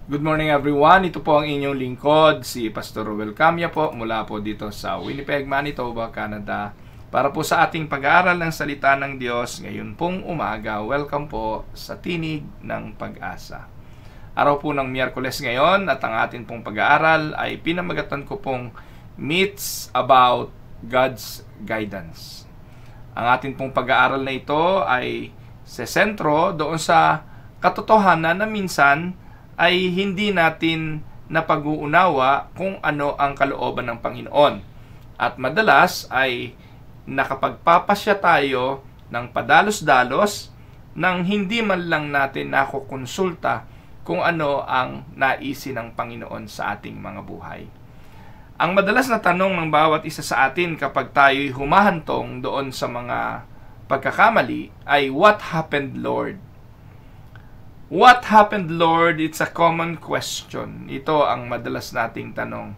Good morning everyone, ito po ang inyong lingkod, si Pastor Ruel Camya po mula po dito sa Winnipeg, Manitoba, Canada para po sa ating pag-aaral ng salita ng Diyos ngayon pong umaga. Welcome po sa Tinig ng Pag-asa. Araw po ng Miyerkules ngayon at ang ating pong pag-aaral ay pinamagatan ko pong Myths about God's Guidance. Ang ating pong pag-aaral na ito ay sesentro doon sa katotohanan na minsan ay hindi natin napag-uunawa kung ano ang kalooban ng Panginoon. At madalas ay nakapagpapasya tayo ng padalos-dalos nang hindi man lang natin nakukonsulta kung ano ang naisin ng Panginoon sa ating mga buhay. Ang madalas na tanong ng bawat isa sa atin kapag tayo'y humahantong doon sa mga pagkakamali ay, "What happened, Lord?" What happened, Lord? It's a common question. Ito ang madalas nating tanong.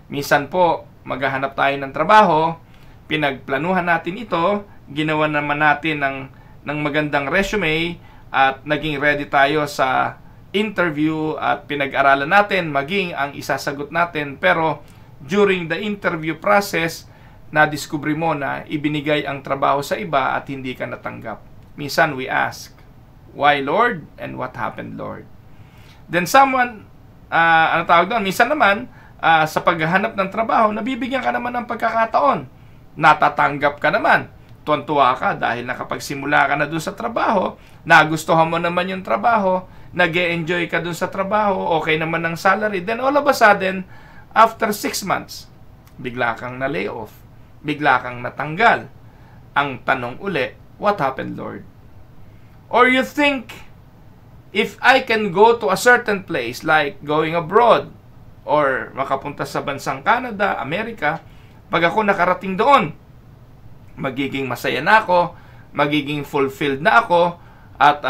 Minsan po, maghahanap tayo ng trabaho, pinagplanuhan natin ito, ginawa naman natin ng magandang resume, at naging ready tayo sa interview at pinag-aralan natin maging ang isasagot natin. Pero during the interview process, nadiskubre mo na ibinigay ang trabaho sa iba at hindi ka natanggap. Minsan we ask, "Why, Lord? And what happened, Lord?" Then someone, minsan naman, sa paghahanap ng trabaho, nabibigyan ka naman ng pagkakataon. Natatanggap ka naman. Tuwan-tuwa ka dahil nakapagsimula ka na dun sa trabaho, nagustuhan mo naman yung trabaho, nag-e-enjoy ka dun sa trabaho, okay naman ang salary. Then all of a sudden, after 6 months, bigla kang na-lay off, bigla kang natanggal. Ang tanong uli, "What happened, Lord?" Or you think, if I can go to a certain place like going abroad or makapunta sa bansang Canada, Amerika, pag ako nakarating doon, magiging masaya na ako, magiging fulfilled na ako, at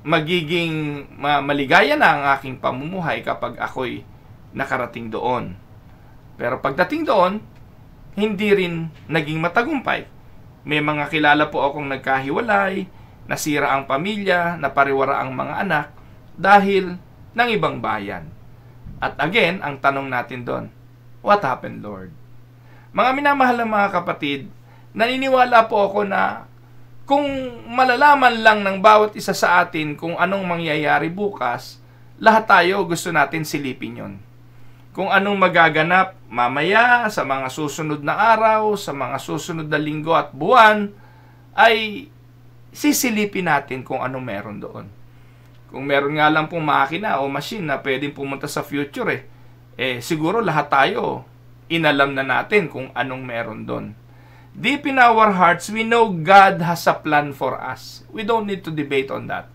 magiging maligaya na ang aking pamumuhay kapag ako'y nakarating doon. Pero pagdating doon, hindi rin naging matagumpay. May mga kilala po akong nagkahiwalay, nasira ang pamilya, napariwara ang mga anak dahil ng ibang bayan. At again, ang tanong natin doon, "What happened, Lord?" Mga minamahal na mga kapatid, naniniwala po ako na kung malalaman lang ng bawat isa sa atin kung anong mangyayari bukas, lahat tayo gusto natin silipin yon. Kung anong magaganap mamaya, sa mga susunod na araw, sa mga susunod na linggo at buwan, ay sisilipin natin kung ano meron doon. Kung meron nga lang pong makina o machine na pwedeng pumunta sa future, siguro lahat tayo inalam na natin kung anong meron doon. Deep in our hearts, we know God has a plan for us. We don't need to debate on that.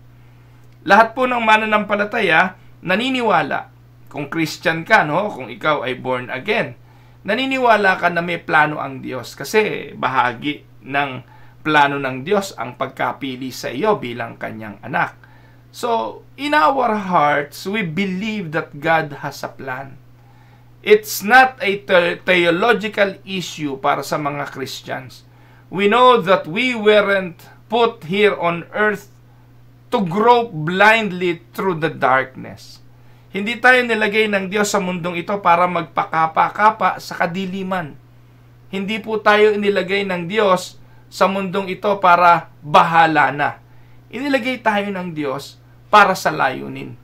Lahat po ng mananampalataya naniniwala. Kung Christian ka, kung ikaw ay born again, naniniwala ka na may plano ang Diyos kasi bahagi ng plano ng Diyos ang pagkapili sa iyo bilang kanyang anak. So, in our hearts, we believe that God has a plan. It's not a theological issue para sa mga Christians. We know that we weren't put here on earth to grope blindly through the darkness. Hindi tayo nilagay ng Diyos sa mundong ito para magpakapa-kapa sa kadiliman. Hindi po tayo inilagay ng Diyos sa mundong ito para bahala na. Inilagay tayo ng Diyos para sa layunin.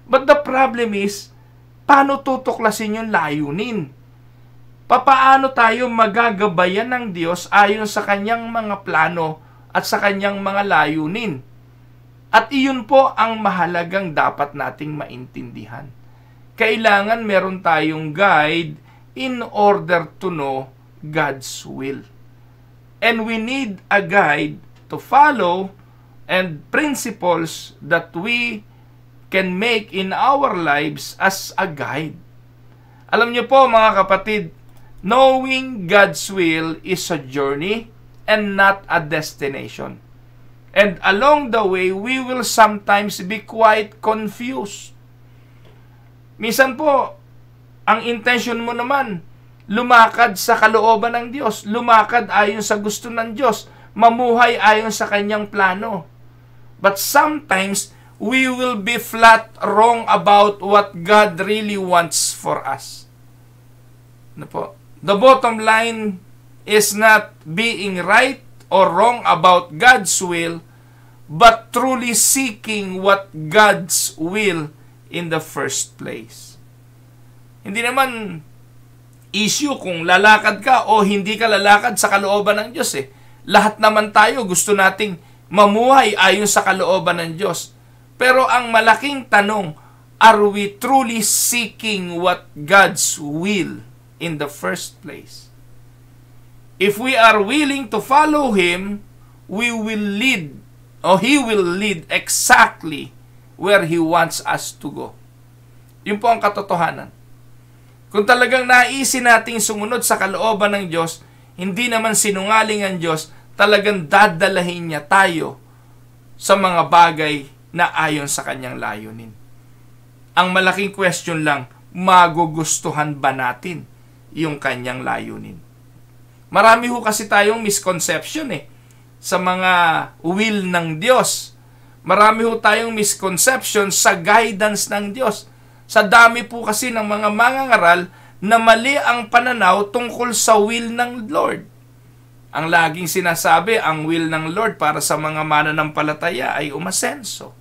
But the problem is, paano tutuklasin yung layunin? Papaano tayo magagabayan ng Diyos ayon sa kanyang mga plano at sa kanyang mga layunin? At iyon po ang mahalagang dapat nating maintindihan. Kailangan meron tayong guide in order to know God's will. And we need a guide to follow and principles that we can make in our lives as a guide. Alam niyo po mga kapatid, knowing God's will is a journey and not a destination. And along the way, we will sometimes be quite confused. Minsan po, ang intention mo naman, lumakad sa kalooban ng Diyos, lumakad ayon sa gusto ng Diyos, mamuhay ayon sa kanyang plano. But sometimes, we will be flat wrong about what God really wants for us. Ano po? The bottom line is not being right or wrong about God's will, but truly seeking what God's will in the first place. Hindi naman issue kung lalakad ka o hindi ka lalakad sa kalooban ng Diyos eh. Lahat naman tayo gusto nating mamuhay ayon sa kalooban ng Diyos. Pero ang malaking tanong, are we truly seeking what God's will in the first place? If we are willing to follow Him, we will lead, or He will lead exactly where He wants us to go. Yun po ang katotohanan. Kung talagang naisin nating sumunod sa kalooban ng Diyos, hindi naman sinungaling ang Diyos, talagang dadalahin niya tayo sa mga bagay na ayon sa kanyang layunin. Ang malaking question lang, magugustuhan ba natin yung kanyang layunin? Marami ho kasi tayong misconception sa mga will ng Diyos. Marami ho tayong misconception sa guidance ng Diyos. Sa dami po kasi ng mga mangangaral na mali ang pananaw tungkol sa will ng Lord. Ang laging sinasabi, ang will ng Lord para sa mga mananampalataya ay umasenso.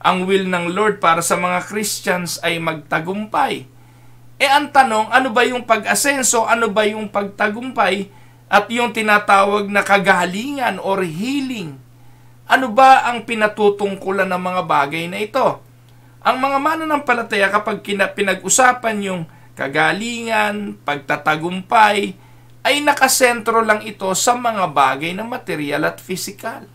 Ang will ng Lord para sa mga Christians ay magtagumpay. Ang tanong, ano ba yung pag-asenso, ano ba yung pagtagumpay, at yung tinatawag na kagalingan or healing? Ano ba ang pinatutungkulan ng mga bagay na ito? Ang mga mananampalataya kapag pinag-usapan yung kagalingan, pagtatagumpay, ay nakasentro lang ito sa mga bagay na material at physical.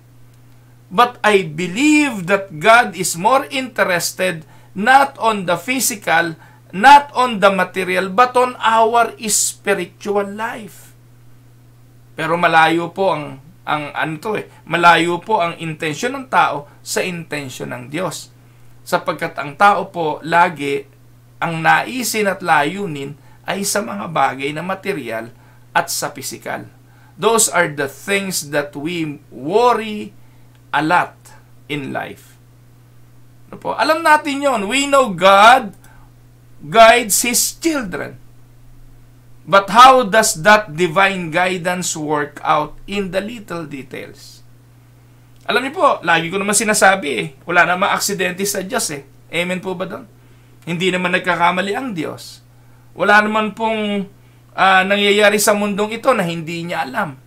But I believe that God is more interested not on the physical, not on the material, but on our spiritual life. Pero malayo po malayo po ang intensyon ng tao sa intensyon ng Diyos. Sapagkat ang tao po lagi ang naisin at layunin ay sa mga bagay na material at sa physical. Those are the things that we worry a lot in life. Ano po? Alam natin yon. We know God guides His children. But how does that divine guidance work out in the little details? Alam niyo po, lagi ko naman sinasabi wala namang aksidente sa Diyos Amen po ba doon? Hindi naman nagkakamali ang Diyos. Wala naman pong nangyayari sa mundong ito na hindi niya alam.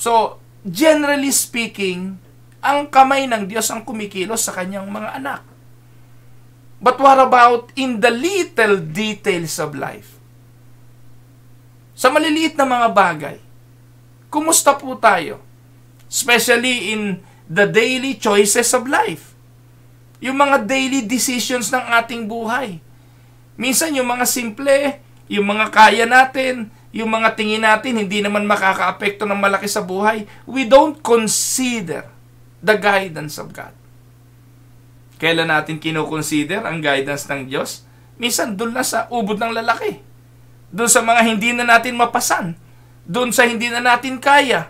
So, generally speaking, ang kamay ng Diyos ang kumikilos sa kanyang mga anak. But what about in the little details of life? Sa maliliit na mga bagay, kumusta po tayo? Especially in the daily choices of life. Yung mga daily decisions ng ating buhay. Minsan yung mga simple, yung mga kaya natin, yung mga tingin natin, hindi naman makakaapekto ng malaki sa buhay. We don't consider the guidance of God. Kailan natin kinoconsider ang guidance ng Diyos? Minsan doon na sa ubod ng lalaki. Doon sa mga hindi na natin mapasan. Doon sa hindi na natin kaya.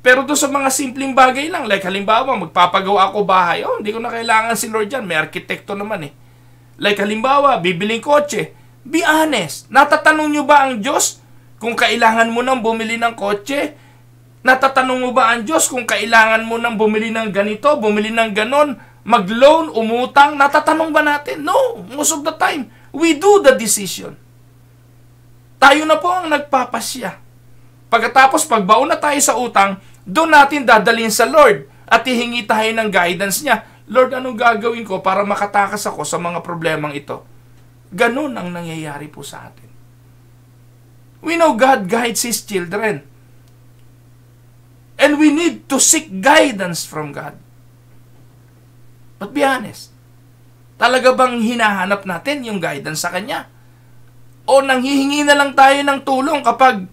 Pero doon sa mga simpleng bagay lang. Like halimbawa, magpapagawa ako bahay. Hindi ko na kailangan si Lord dyan. May arkitekto naman Like halimbawa, bibiling kotse. Be honest. Natatanong nyo ba ang Diyos kung kailangan mo nang bumili ng kotse? Natatanong mo ba ang Diyos kung kailangan mo nang bumili ng ganito, bumili ng ganon, mag-loan, umutang? Natatanong ba natin? No. Most of the time, we do the decision. Tayo na po ang nagpapasya. Pagkatapos, pagbaon na tayo sa utang, doon natin dadalhin sa Lord at hihingi tayo ng guidance niya. Lord, anong gagawin ko para makatakas ako sa mga problemang ito? Ganun ang nangyayari po sa atin. We know God guides His children. And we need to seek guidance from God. But be honest, talaga bang hinahanap natin yung guidance sa Kanya? O nanghihingi na lang tayo ng tulong kapag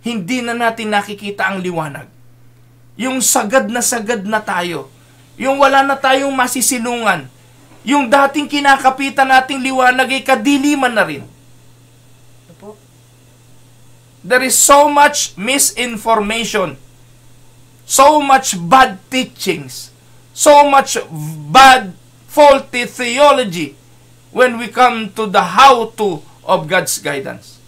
hindi na natin nakikita ang liwanag? Yung sagad na tayo. Yung wala na tayong masisilungan. Yung dating kinakapitan nating liwanag ay kadiliman na rin. There is so much misinformation. So much bad teachings. So much bad, faulty theology when we come to the how-to of God's guidance.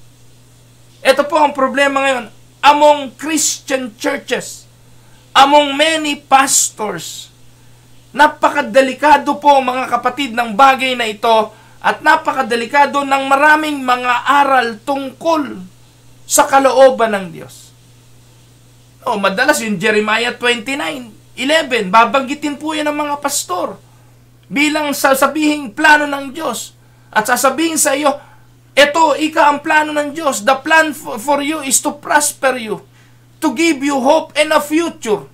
Ito po ang problema ngayon among Christian churches, among many pastors. Napakadelikado po mga kapatid ng bagay na ito at napakadelikado ng maraming mga aral tungkol sa kalooban ng Diyos. Madalas yung Jeremiah 29:11, babanggitin po yan ng mga pastor bilang sasabihin plano ng Diyos. At sasabihin sa iyo, ito, ang plano ng Diyos. The plan for you is to prosper you, to give you hope and a future.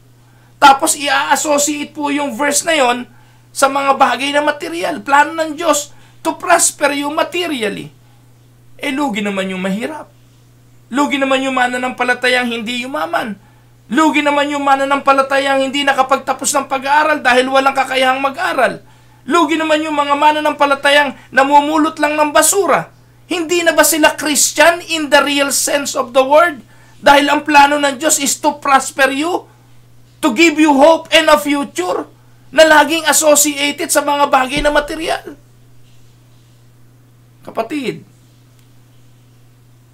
Tapos i-associate po yung verse na yon sa mga bagay na material. Plano ng Diyos to prosper you materially. Lugi naman yung mahirap. Lugi naman yung mananampalatayang hindi yumaman. Lugi naman yung mananampalatayang hindi nakapagtapos ng pag-aaral dahil walang kakayahang mag-aral. Lugi naman yung mga mananampalatayang namumulot lang ng basura. Hindi na ba sila Christian in the real sense of the word? Dahil ang plano ng Diyos is to prosper you, to give you hope and a future na laging associated sa mga bagay na material. Kapatid,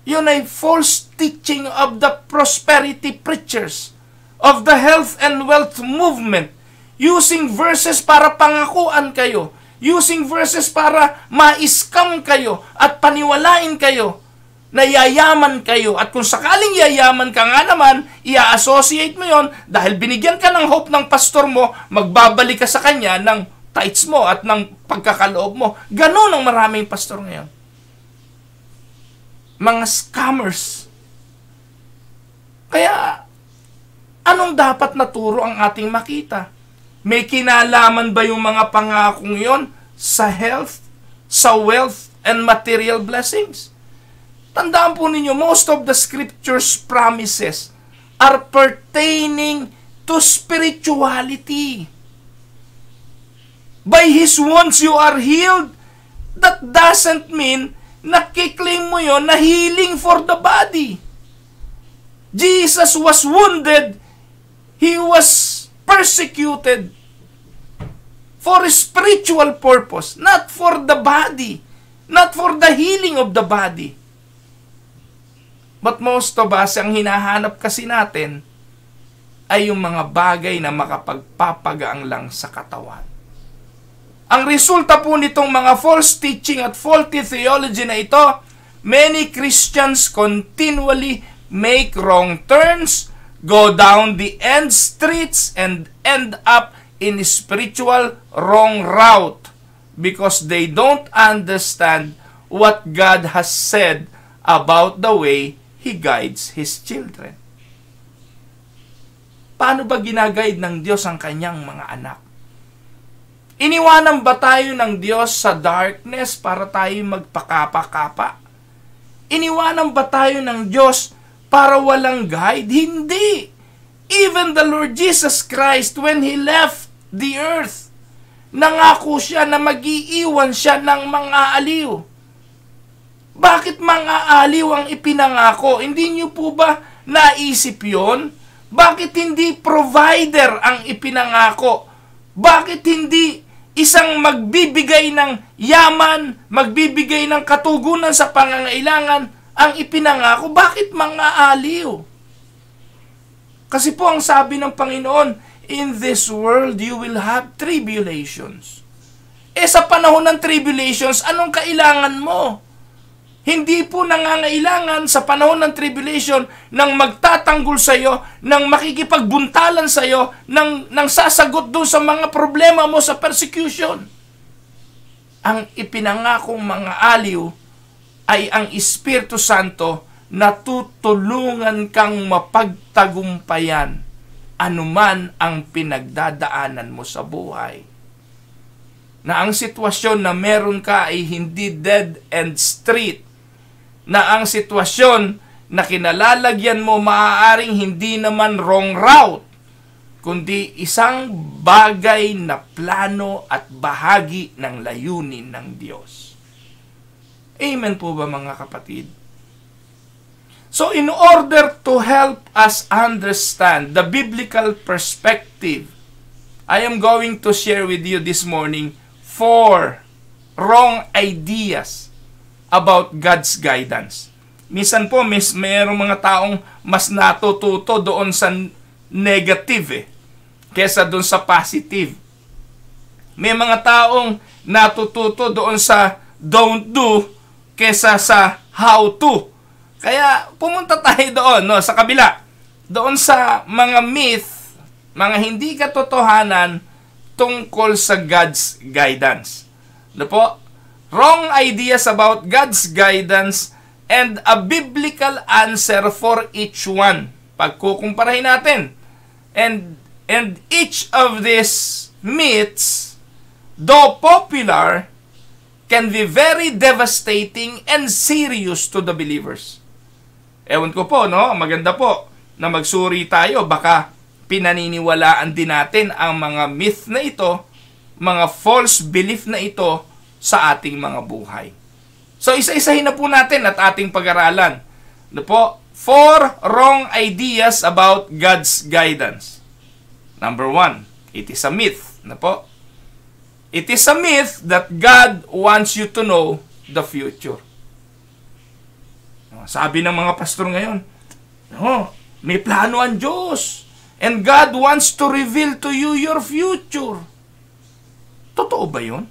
yun ay false teaching of the prosperity preachers of the health and wealth movement, using verses para pangakuan kayo, using verses para ma-scam kayo at paniwalain kayo na yayaman kayo. At kung sakaling yayaman ka nga naman, i-associate mo yon dahil binigyan ka ng hope ng pastor mo, magbabalik ka sa kanya ng tithes mo at ng pagkakaloob mo. Ganun ang maraming pastor ngayon. Mga scammers. Kaya, anong dapat naturo ang ating makita? May kinalaman ba yung mga pangakong yon sa health, sa wealth, and material blessings? Tandaan po ninyo, most of the scriptures promises are pertaining to spirituality. By His wounds you are healed. That doesn't mean nakiklaim mo yon na healing for the body. Jesus was wounded. He was persecuted for a spiritual purpose, not for the body, not for the healing of the body. But most of us, ang hinahanap kasi natin ay yung mga bagay na makapagpapagaang lang sa katawan. Ang resulta po nitong mga false teaching at faulty theology na ito, many Christians continually make wrong turns, go down the end streets, and end up in a spiritual wrong route because they don't understand what God has said about the way He guides His children. Paano ba ginaguide ng Diyos ang kanyang mga anak? Iniwanan ba tayo ng Diyos sa darkness para tayo magpakapa-kapa? Iniwanan ba tayo ng Diyos para walang guide? Hindi! Even the Lord Jesus Christ, when He left the earth, nangako siya na mag-iiwan siya ng mga aliw. Bakit mga aliw ang ipinangako? Hindi niyo po ba naisip yon? Bakit hindi provider ang ipinangako? Bakit hindi isang magbibigay ng yaman, magbibigay ng katugunan sa pangangailangan ang ipinangako? Bakit mga aliw? Kasi po ang sabi ng Panginoon, in this world you will have tribulations. Sa panahon ng tribulations, anong kailangan mo? Hindi po nangangailangan sa panahon ng tribulation ng magtatanggol sa iyo, ng makikipagbuntalan sa iyo, ng sasagot doon sa mga problema mo sa persecution. Ang ipinangakong mga aliw ay ang Espiritu Santo na tutulungan kang mapagtagumpayan anuman ang pinagdadaanan mo sa buhay. Na ang sitwasyon na meron ka ay hindi dead end street, na ang sitwasyon na kinalalagyan mo maaaring hindi naman wrong route, kundi isang bagay na plano at bahagi ng layunin ng Diyos. Amen po ba mga kapatid? So in order to help us understand the biblical perspective I am going to share with you this morning 4 wrong ideas about God's guidance. Minsan po, mayroong mga taong mas natututo doon sa negative kesa doon sa positive. May mga taong natututo doon sa don't do kesa sa how to. Kaya pumunta tayo doon, no, sa kabila. Doon sa mga myth, mga hindi katotohanan tungkol sa God's guidance. Ano po? Wrong ideas about God's guidance and a biblical answer for each one. Pagkukumparahin natin. And each of these myths, though popular, can be very devastating and serious to the believers. Ewan ko po, no? Maganda po na magsuri tayo. Baka pinaniniwalaan din natin ang mga myth na ito, mga false belief na ito sa ating mga buhay. So, isa-isahin na po natin at ating pag-aralan. Ano po? 4 wrong ideas about God's guidance. Number 1, it is a myth. Ano po? It is a myth that God wants you to know the future. Sabi ng mga pastor ngayon, no, may plano ang Diyos. And God wants to reveal to you your future. Totoo ba yun?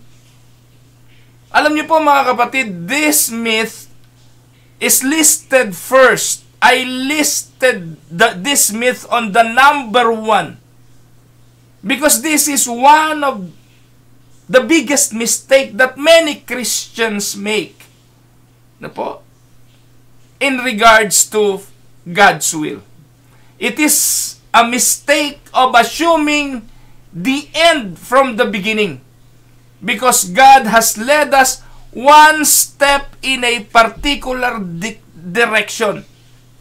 Alam niyo po mga kapatid, this myth is listed first. I listed this myth on the number 1. Because this is one of the biggest mistake that many Christians make. Na po? In regards to God's will. It is a mistake of assuming the end from the beginning. Because God has led us one step in a particular direction.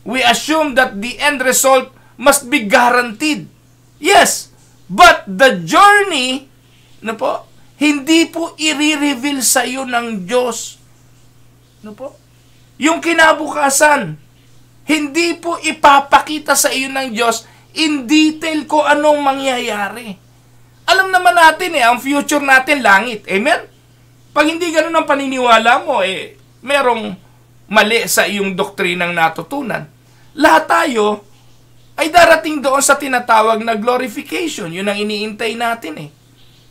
We assume that the end result must be guaranteed. Yes, but the journey, ano po, hindi po i-reveal sa iyo ng Diyos. Ano po? Yung kinabukasan, hindi po ipapakita sa iyo ng Diyos in detail ko anong mangyayari. Alam naman natin ang future natin langit. Amen? Pag hindi ganun ang paniniwala mo, merong mali sa iyong doktrinang natutunan. Lahat tayo ay darating doon sa tinatawag na glorification. Yun ang iniintay natin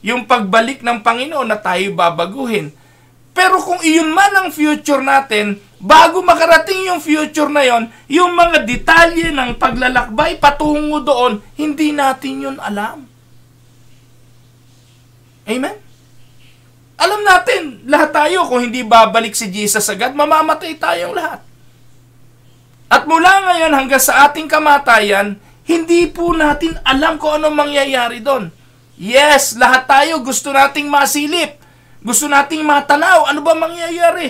Yung pagbalik ng Panginoon na tayo babaguhin. Pero kung iyon man ang future natin, bago makarating yung future na yon, yung mga detalye ng paglalakbay patungo doon, hindi natin yun alam. Amen? Alam natin, lahat tayo, kung hindi babalik si Jesus agad, mamamatay tayong lahat. At mula ngayon hanggang sa ating kamatayan, hindi po natin alam kung anong mangyayari doon. Yes, lahat tayo gusto nating masilip. Gusto nating matanaw. Ano ba mangyayari?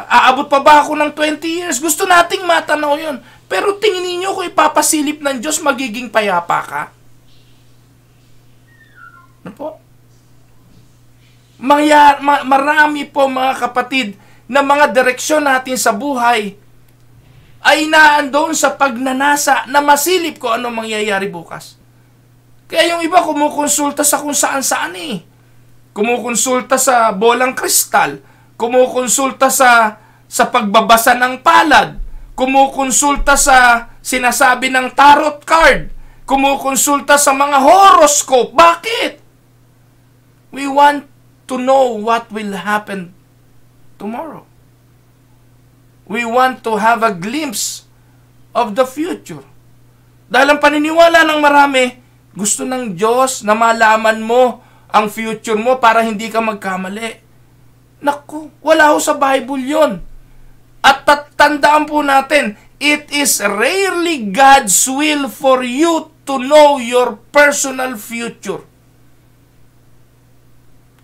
Aabot pa ba ako ng 20 years? Gusto nating matanaw yun. Pero tingin niyo kung ipapasilip ng Diyos, magiging payapa ka? Ano po? Marami po mga kapatid na mga direksyon natin sa buhay ay naandoon sa pagnanasa na masilip ko anong mangyayari bukas. Kaya yung iba kumukonsulta sa kung saan-saan Kumukonsulta sa bolang kristal, kumukonsulta sa pagbabasa ng palad, kumukonsulta sa sinasabi ng tarot card, kumukonsulta sa mga horoscope. Bakit? We want to know what will happen tomorrow. We want to have a glimpse of the future. Dahil ang paniniwala ng marami, gusto ng Diyos na malaman mo ang future mo para hindi ka magkamali. Naku, wala ho sa Bible yon. At tandaan po natin, it is rarely God's will for you to know your personal future.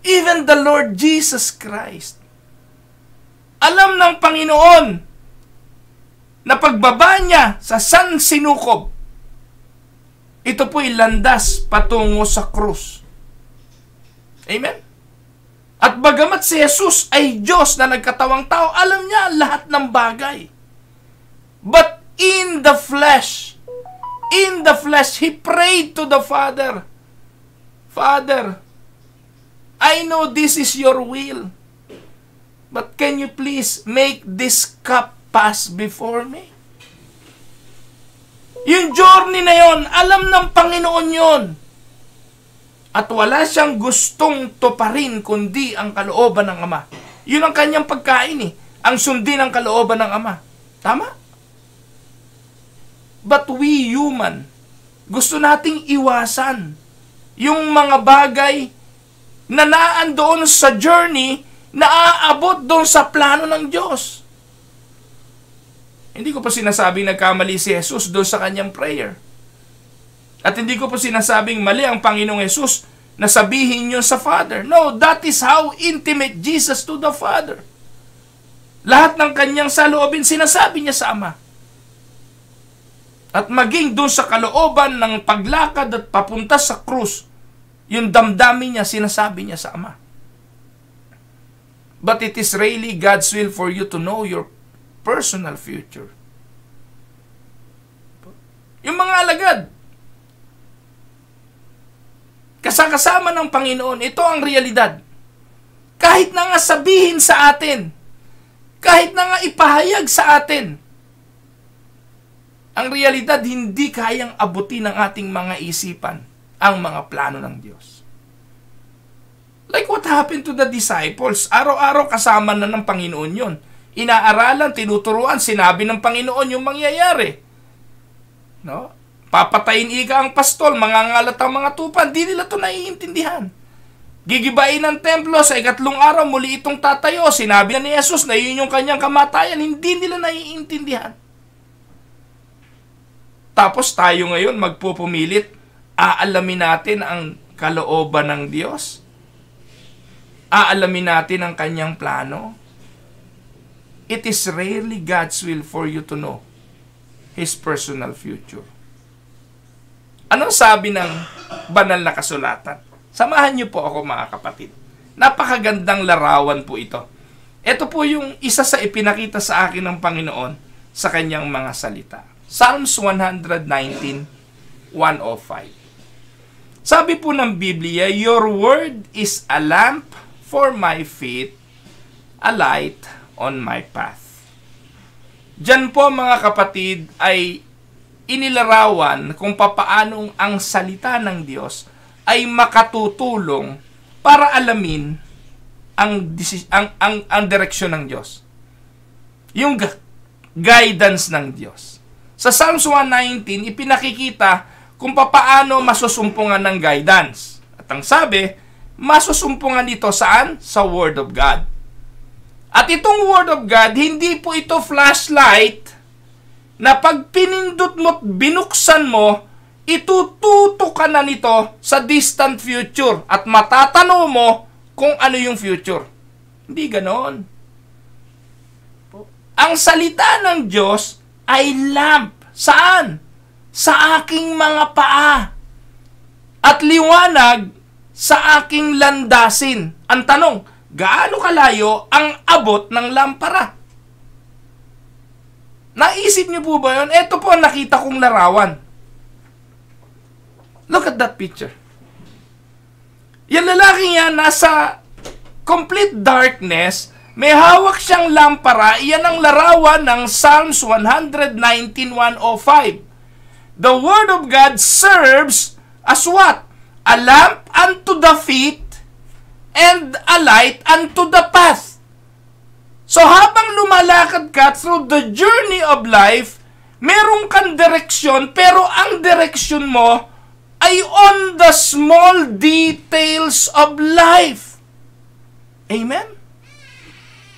Even the Lord Jesus Christ, alam ng Panginoon na pagbaba niya sa San Sinukob, ito po'y landas patungo sa krus. Amen? At bagamat si Jesus ay Diyos na nagkatawang tao, alam niya lahat ng bagay. But in the flesh, He prayed to the Father Father, I know this is your will, but can you please make this cup pass before me? Yung journey na yon, alam ng Panginoon yon. At wala siyang gustong tuparin kundi ang kalooban ng Ama. Yun ang kanyang pagkain eh. Ang sundin ang kalooban ng Ama. Tama? But we human, gusto nating iwasan yung mga bagay na naandoon sa journey na aabot doon sa plano ng Diyos. Hindi ko pa sinasabing nagkamali si Jesus doon sa kanyang prayer. At hindi ko po sinasabing mali ang Panginoong Jesus na sabihin nyo sa Father. No, that is how intimate Jesus to the Father. Lahat ng kanyang saloobin sinasabi niya sa Ama. At maging doon sa kalooban ng paglakad at papunta sa krus, yung damdamin niya, sinasabi niya sa Ama. But it is really God's will for you to know your personal future. Yung mga alagad, kasama ng Panginoon, ito ang realidad. Kahit na nga sabihin sa atin, kahit na nga ipahayag sa atin, ang realidad hindi kayang abutin ng ating mga isipan ang mga plano ng Diyos. Like what happened to the disciples? Araw-araw kasama na ng Panginoon yon. Inaaralan, tinuturuan, sinabi ng Panginoon yung mangyayari. No? Papatayin ika ang pastol, mangangalat ang mga tupa, di nila ito naiintindihan. Gigibain ng templo sa ikatlong araw, muli itong tatayo. Sinabi na ni Jesus na yun yung kanyang kamatayan, hindi nila naiintindihan. Tapos tayo ngayon magpupumilit, aalamin natin ang kalooban ng Diyos. Aalamin natin ang kanyang plano. It is rarely God's will for you to know His personal future. Anong sabi ng banal na kasulatan? Samahan niyo po ako mga kapatid. Napakagandang larawan po ito. Ito po yung isa sa ipinakita sa akin ng Panginoon sa kanyang mga salita. Psalms 119:105. Sabi po ng Biblia, your word is a lamp for my feet, a light on my path. Diyan po mga kapatid ay inilarawan kung papaanong ang salita ng Diyos ay makatutulong para alamin ang direksyon ng Diyos. Yung guidance ng Diyos. Sa Psalms 119, ipinakikita kung papaano masusumpungan ng guidance. At ang sabi, masusumpungan ito saan? Sa Word of God. At itong Word of God, hindi po ito flashlight na pag pinindot mo at binuksan mo, itututo ka na nito sa distant future at matatanong mo kung ano yung future. Hindi ganon. Ang salita ng Diyos ay lamp. Saan? Sa aking mga paa. At liwanag sa aking landasin. Ang tanong, gaano kalayo ang abot ng lampara? Naisip niyo po ba yun? Ito po ang nakita kong larawan. Look at that picture. Yung lalaking yan, nasa complete darkness, may hawak siyang lampara. Iyan ang larawan ng Psalms 119:105. The Word of God serves as what? A lamp unto the feet and a light unto the path. So habang lumalakad ka through the journey of life, meron kang direksyon, pero ang direksyon mo ay on the small details of life. Amen?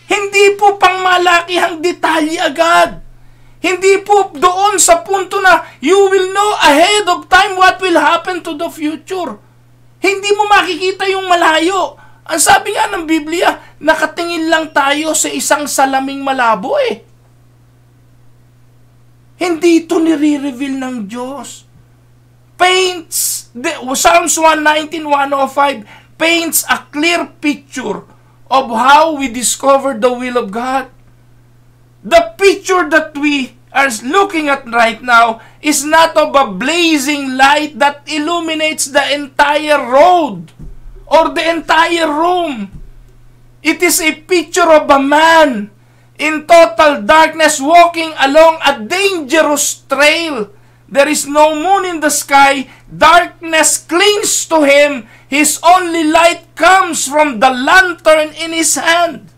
Hindi po pang malakihang detalye agad. Hindi po doon sa punto na you will know ahead of time what will happen to the future. Hindi mo makikita yung malayo. Ang sabi nga ng Biblia, nakatingin lang tayo sa isang salaming malabo eh. Hindi ito nire-reveal ng Diyos. Psalms 119:105 paints a clear picture of how we discover the will of God. The picture that we are looking at right now is not of a blazing light that illuminates the entire road or the entire room. It is a picture of a man in total darkness walking along a dangerous trail. There is no moon in the sky. Darkness clings to him. His only light comes from the lantern in his hand.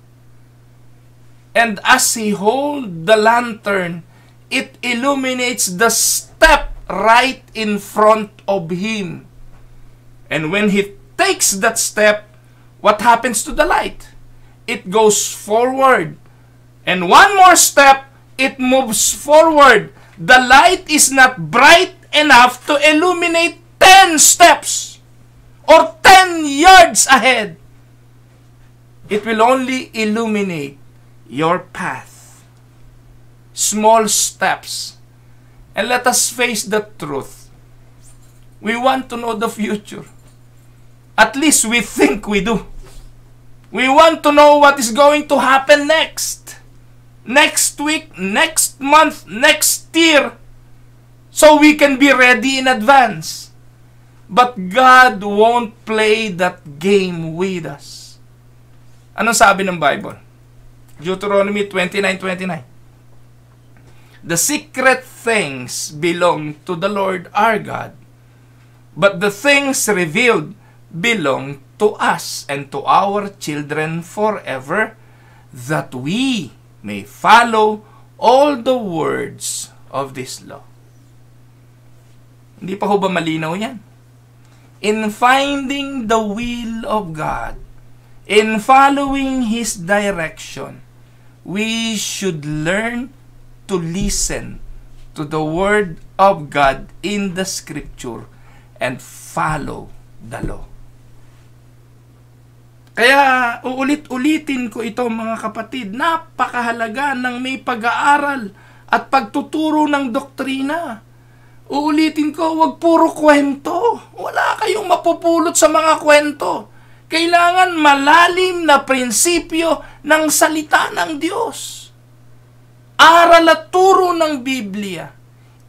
And as he holds the lantern, it illuminates the step right in front of him. And when he takes that step, what happens to the light? It goes forward. And one more step, it moves forward. The light is not bright enough to illuminate 10 steps or 10 yards ahead. It will only illuminate your path. Small steps. And let us face the truth. We want to know the future. At least we think we do. We want to know what is going to happen next. Next week, next month, next year. So we can be ready in advance. But God won't play that game with us. Anong sabi ng Bible? Deuteronomy 29:29. The secret things belong to the Lord our God, but the things revealed belong to us and to our children forever, that we may follow all the words of this law. Hindi pa ho ba malinaw yan? In finding the will of God, in following His direction, we should learn to listen to the Word of God in the Scripture and follow the law. Kaya uulit-ulitin ko ito mga kapatid, napakahalaga ng may pag-aaral at pagtuturo ng doktrina. Uulitin ko, wag puro kwento. Wala kayong mapupulot sa mga kwento. Kailangan malalim na prinsipyo ng salita ng Diyos. Aral at turo ng Biblia.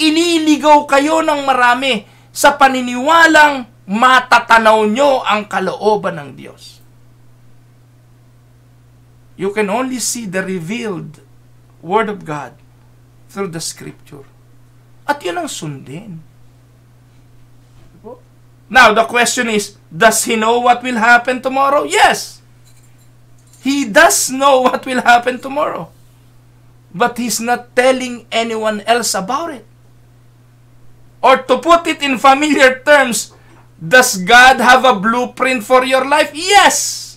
Ililigaw kayo ng marami sa paniniwalang matatanaw nyo ang kalooban ng Diyos. You can only see the revealed Word of God through the Scripture. At yun ang sundin. Now, the question is, does he know what will happen tomorrow? Yes! He does know what will happen tomorrow. But he's not telling anyone else about it. Or to put it in familiar terms, does God have a blueprint for your life? Yes!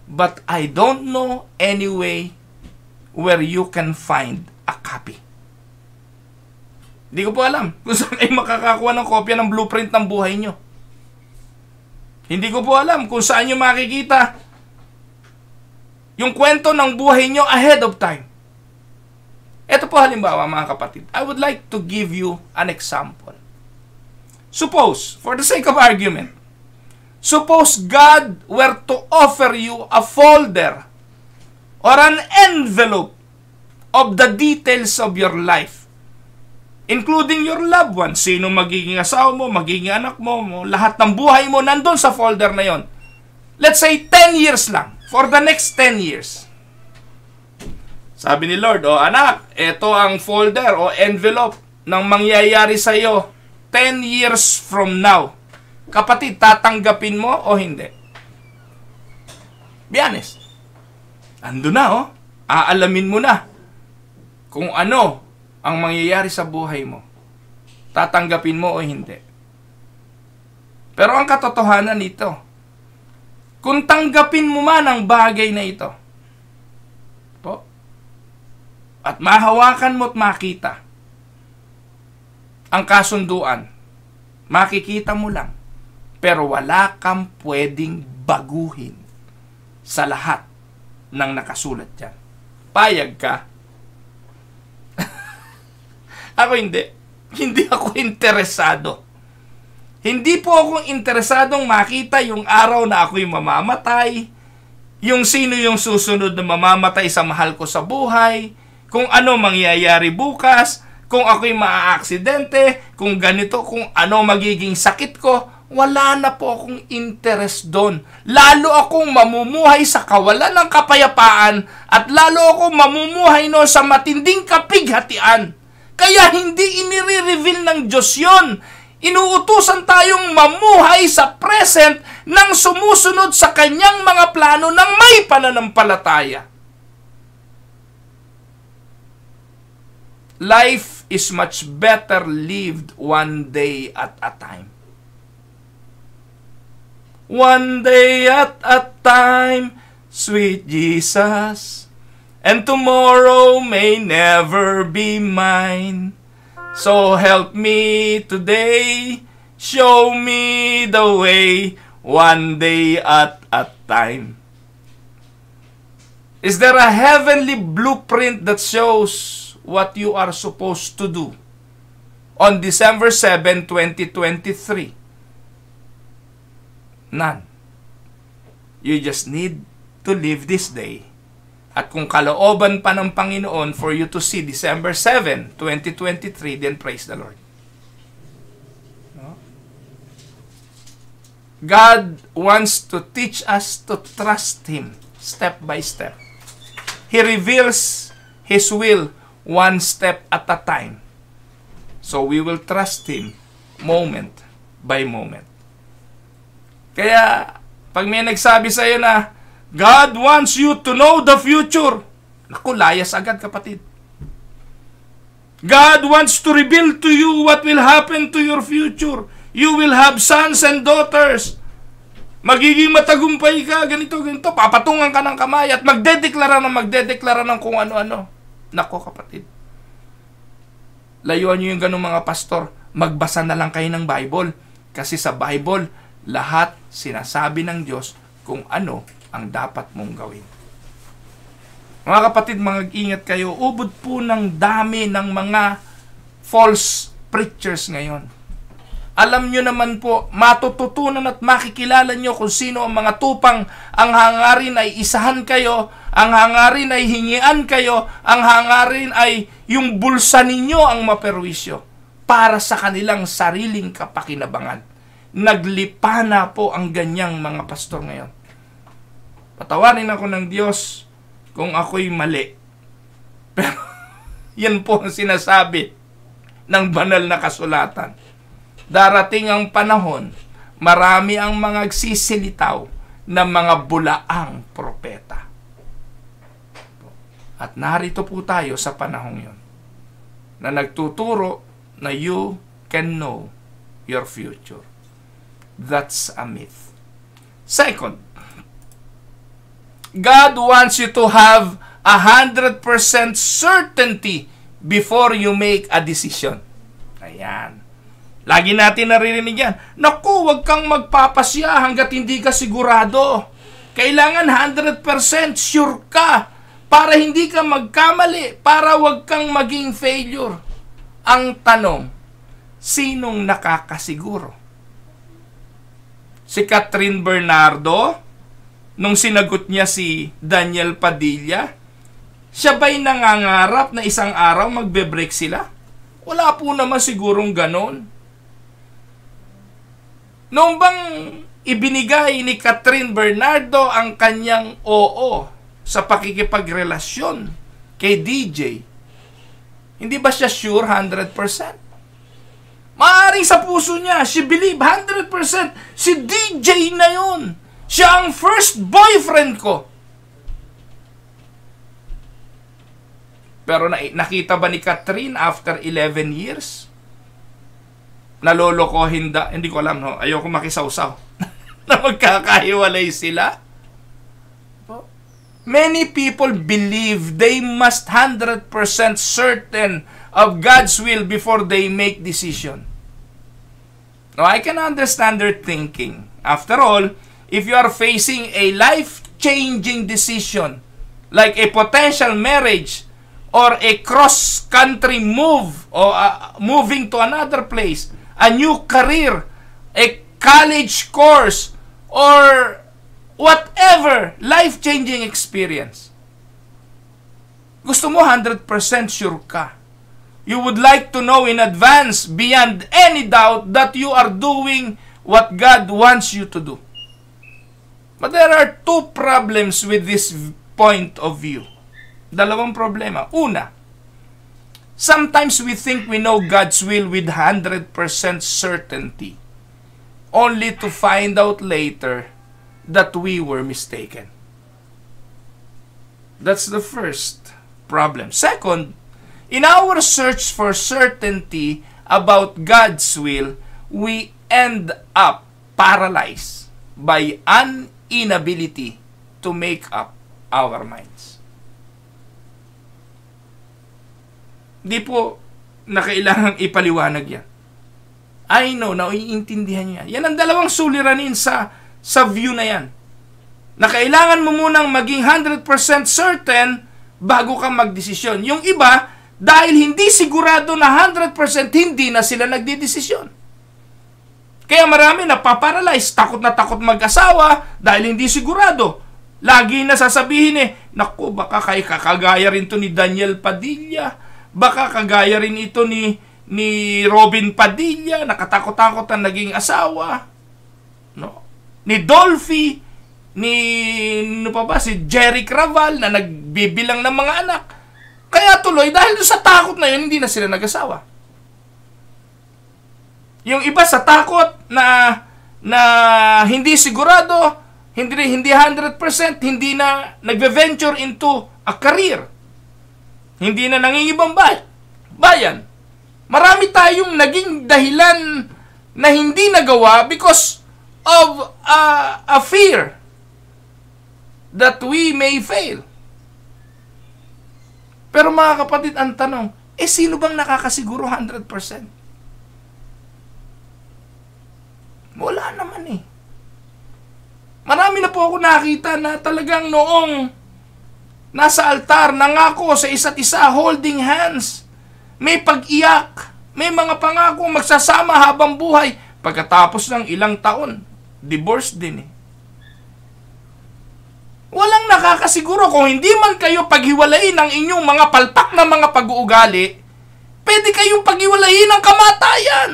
But I don't know any way where you can find a copy. Hindi ko po alam kung saan kayo makakakuha ng kopya ng blueprint ng buhay nyo. Hindi ko po alam kung saan nyo makikita yung kwento ng buhay nyo ahead of time. Ito po halimbawa mga kapatid. I would like to give you an example. Suppose, for the sake of argument, suppose God were to offer you a folder or an envelope of the details of your life, including your loved ones, sino magiging asawa mo, magiging anak mo, lahat ng buhay mo nandun sa folder na yon. Let's say 10 years lang, for the next 10 years. Sabi ni Lord, anak, ito ang folder o envelope ng mangyayari sa iyo 10 years from now. Kapatid, tatanggapin mo o hindi? Be honest. Ando na, aalamin mo na kung ano ang mangyayari sa buhay mo. Tatanggapin mo o hindi? Pero ang katotohanan nito, kung tanggapin mo man ang bagay na ito, at mahawakan mo at makita ang kasunduan, makikita mo lang, pero wala kang pwedeng baguhin sa lahat ng nakasulat dyan. Payag ka? Ako hindi. Hindi ako interesado. Hindi po ako interesadong makita yung araw na ako'y mamamatay, yung sino yung susunod na mamamatay sa mahal ko sa buhay, kung ano mangyayari bukas, kung ako'y maaaksidente, kung ganito, kung ano magiging sakit ko, wala na po akong interest doon. Lalo akong mamumuhay sa kawalan ng kapayapaan at lalo akong mamumuhay no sa matinding kapighatian. Kaya hindi inire-reveal ng Diyos yun. Inuutusan tayong mamuhay sa present nang sumusunod sa kanyang mga plano ng may pananampalataya. Life is much better lived one day at a time. One day at a time, sweet Jesus, and tomorrow may never be mine. So help me today, show me the way, one day at a time. Is there a heavenly blueprint that shows what you are supposed to do on December 7, 2023? None. You just need to live this day. At kung kalooban pa ng Panginoon for you to see December 7, 2023, then praise the Lord. No? God wants to teach us to trust Him step by step. He reveals His will one step at a time. So we will trust Him moment by moment. Kaya, pag may nagsabi sa iyo na, God wants you to know the future. Naku, layas agad, kapatid. God wants to reveal to you what will happen to your future. You will have sons and daughters. Magiging matagumpay ka, ganito. Papatungan ka ng kamay at magdedeklara ng kung ano-ano. Naku, kapatid. Layuan nyo yung ganung mga pastor. Magbasa na lang kayo ng Bible. Kasi sa Bible, lahat sinasabi ng Diyos kung ano ang dapat mong gawin. Mga kapatid, mag-ingat kayo. Ubod po ng dami ng mga false preachers ngayon. Alam nyo naman po, matututunan at makikilala nyo kung sino ang mga tupang. Ang hangarin ay isahan kayo, ang hangarin ay hingian kayo, ang hangarin ay yung bulsa ninyo ang maperwisyo para sa kanilang sariling kapakinabangan. Naglipa na po ang ganyang mga pastor ngayon. Patawarin ako ng Diyos kung ako'y mali. Pero yan po ang sinasabi ng banal na kasulatan. Darating ang panahon, marami ang mga agsisilitaw na mga bulaang propeta. At narito po tayo sa panahong yon na nagtuturo na you can know your future. That's a myth. Second, God wants you to have 100% certainty before you make a decision. Ayan. Lagi natin naririnig yan. Naku, huwag kang magpapasya hanggat hindi ka sigurado. Kailangan 100% sure ka para hindi ka magkamali, para huwag kang maging failure. Ang tanong, sinong nakakasiguro? Si Catherine Bernardo, nung sinagot niya si Daniel Padilla, siya ba'y nangangarap na isang araw magbe-break sila? Wala po naman sigurong ganon. Noong bang ibinigay ni Catherine Bernardo ang kanyang oo sa pakikipagrelasyon kay DJ, hindi ba siya sure 100%? Maaaring sa puso niya, she believe 100% si DJ na yun. Siya ang first boyfriend ko. Pero nakita ba ni Catherine after 11 years? Nalolokohin hindi ko alam, no? Ayoko makisawsaw. Na magkakahiwalay sila. Many people believe they must 100% certain of God's will before they make decision. Now, I can understand their thinking. After all, if you are facing a life-changing decision, like a potential marriage, or a cross-country move, or moving to another place, a new career, a college course, or whatever life-changing experience, gusto mo 100% sure ka. You would like to know in advance, beyond any doubt, that you are doing what God wants you to do. But there are two problems with this point of view. Dalawang problema. Una, sometimes we think we know God's will with 100% certainty, only to find out later that we were mistaken. That's the first problem. Second, in our search for certainty about God's will, we end up paralyzed by an inability to make up our minds. Di po na kailangang ipaliwanag yan. I know, naiintindihan niya. Yan ang dalawang suliranin sa view na yan. Na kailangan mo munang maging 100% certain bago ka magdesisyon. Yung iba, dahil hindi sigurado na 100%, hindi na sila nagdidesisyon. Kaya marami napaparalyze, takot na takot mag-asawa dahil hindi sigurado. Lagi na sasabihin naku, baka kagaya rin to ni Daniel Padilla, baka kagaya rin ito ni Robin Padilla, nakatakot-takot na naging asawa. No? Ni Dolphy, si Jerry Craval na nagbibilang ng mga anak. Kaya tuloy, dahil sa takot na yun, hindi na sila nag-asawa. Yung iba sa takot na hindi sigurado, hindi 100%, hindi na nagve-venture into a career. Hindi na nangingibang bayan. Marami tayong naging dahilan na hindi nagawa because of a fear that we may fail. Pero mga kapatid, ang tanong, sino bang nakakasiguro 100%? Wala naman eh. Marami na po ako nakita na talagang noong nasa altar, nangako sa isa't isa, holding hands, may pag-iyak, may mga pangako magsasama habang buhay. Pagkatapos ng ilang taon, divorce din eh. Walang nakakasiguro kung hindi man kayo paghiwalayin ng inyong mga palpak na mga pag-uugali, pwede kayong paghiwalayin ng kamatayan.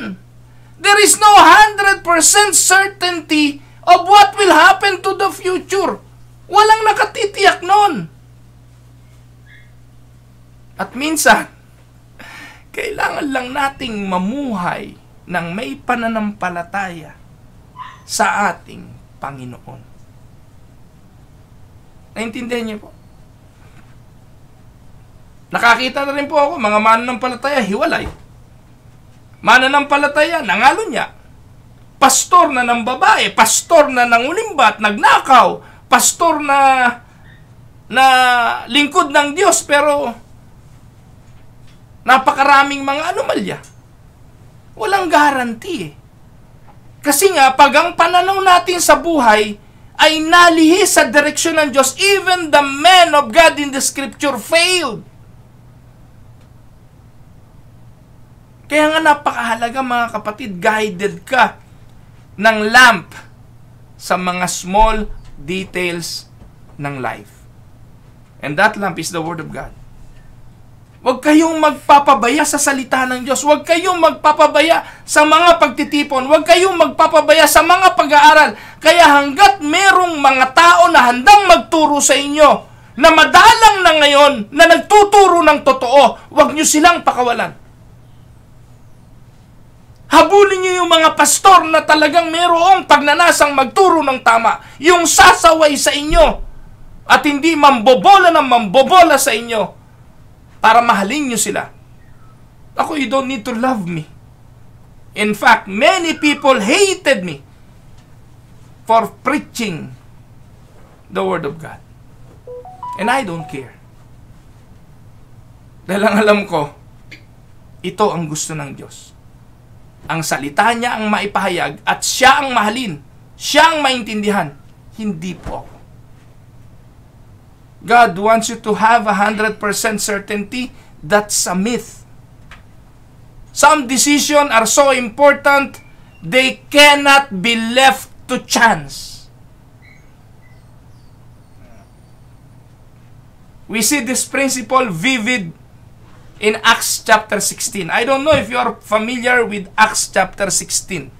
There is no 100% certainty of what will happen to the future. Walang nakatitiyak nun. At minsan, kailangan lang nating mamuhay ng may pananampalataya sa ating Panginoon. Naintindihan niyo po? Nakakita na rin po ako, mga mananampalataya, hiwalay. Mananampalataya, nangalo niya. Pastor na ng babae, pastor na ng ulimbat, nagnakaw, pastor na lingkod ng Diyos, pero napakaraming mga anomalya. Walang guarantee. Kasi nga, pag ang pananaw natin sa buhay ay nalihis sa direksyon ng Diyos, even the men of God in the Scripture failed. Kaya nga napakahalaga mga kapatid, guided ka ng lamp sa mga small details ng life. And that lamp is the Word of God. Huwag kayong magpapabaya sa salita ng Diyos. Huwag kayong magpapabaya sa mga pagtitipon. Huwag kayong magpapabaya sa mga pag-aaral. Kaya hanggat merong mga tao na handang magturo sa inyo, na madalang na ngayon, na nagtuturo ng totoo, huwag nyo silang pakawalan. Habulin nyo yung mga pastor na talagang merong pagnanasang magturo ng tama, yung sasaway sa inyo, at hindi mambobola sa inyo, para mahalin nyo sila. Ako, you don't need to love me. In fact, many people hated me for preaching the Word of God. And I don't care. Dahil ang alam ko, ito ang gusto ng Diyos. Ang salita niya ang maipahayag at siya ang mahalin. Siya ang maintindihan. Hindi po ako. God wants you to have 100% certainty. That's a myth. Some decisions are so important, they cannot be left to chance. We see this principle vivid in Acts chapter 16. I don't know if you are familiar with Acts chapter 16.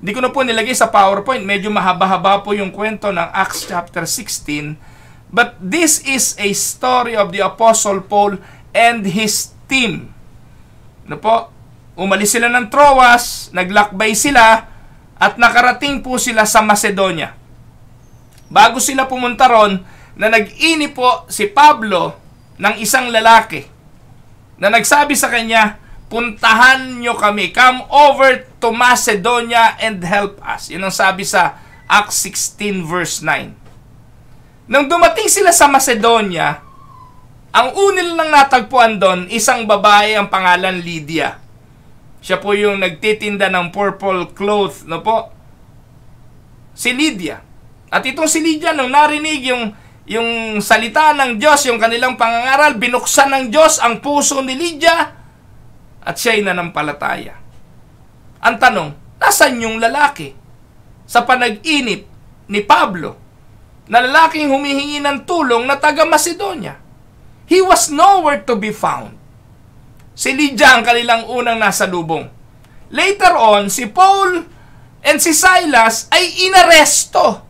Hindi ko na po nilagay sa PowerPoint. Medyo mahaba-haba po yung kwento ng Acts chapter 16. But this is a story of the Apostle Paul and his team. Ano po? Umalis sila ng Troas, naglakbay sila, at nakarating po sila sa Macedonia. Bago sila pumunta ron, na nag-ini po si Pablo ng isang lalaki na nagsabi sa kanya, puntahan nyo kami, come over to Macedonia and help us. Yun ang sabi sa Acts 16 verse 9. Nang dumating sila sa Macedonia, ang unil lang natagpuan doon, isang babae ang pangalan Lydia. Siya po yung nagtitinda ng purple cloth, no po? Si Lydia. At itong si Lydia, nung narinig yung salita ng Diyos, yung kanilang pangangaral, binuksan ng Diyos ang puso ni Lydia at siya'y nanampalataya. Ang tanong, nasan yung lalaki? Sa panag-inip ni Pablo, na lalaking humihingi ng tulong na taga Macedonia. He was nowhere to be found. Si Lydia ang kanilang unang nasa lubong. Later on, si Paul and si Silas ay inaresto.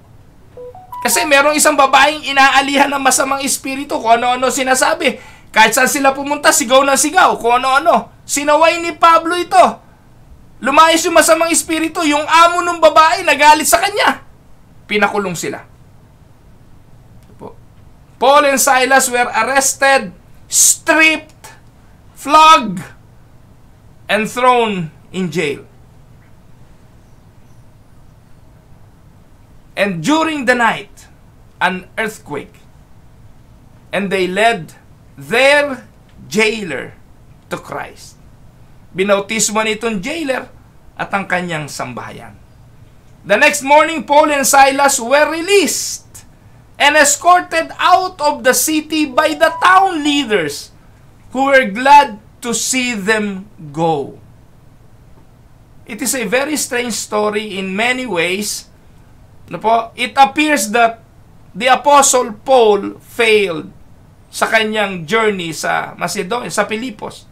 Kasi merong isang babaeng inaalihan ng masamang espiritu, kung ano-ano sinasabi. Kahit saan sila pumunta, sigaw ng sigaw, kung ano-ano. Sinaway ni Pablo ito. Lumayas yung masamang espiritu, yung amo ng babae nagalit sa kanya. Pinakulong sila. Paul and Silas were arrested, stripped, flogged, and thrown in jail. And during the night, an earthquake, and they led their jailer to Christ. Binautismo nitong jailer at ang kanyang sambahayan. The next morning, Paul and Silas were released and escorted out of the city by the town leaders who were glad to see them go. It is a very strange story in many ways. It appears that the Apostle Paul failed sa kanyang journey sa Macedonia, sa Pilipos.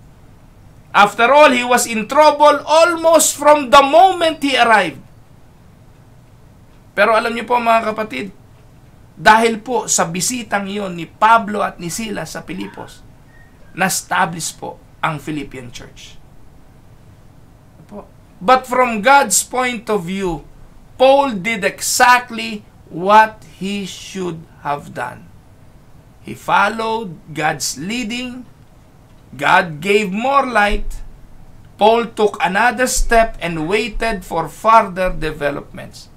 After all, he was in trouble almost from the moment he arrived. Pero alam niyo po mga kapatid, dahil po sa bisitang iyon ni Pablo at ni Silas sa Pilipos, na-establish po ang Philippian Church. But from God's point of view, Paul did exactly what he should have done. He followed God's leading. God gave more light. Paul took another step and waited for further developments.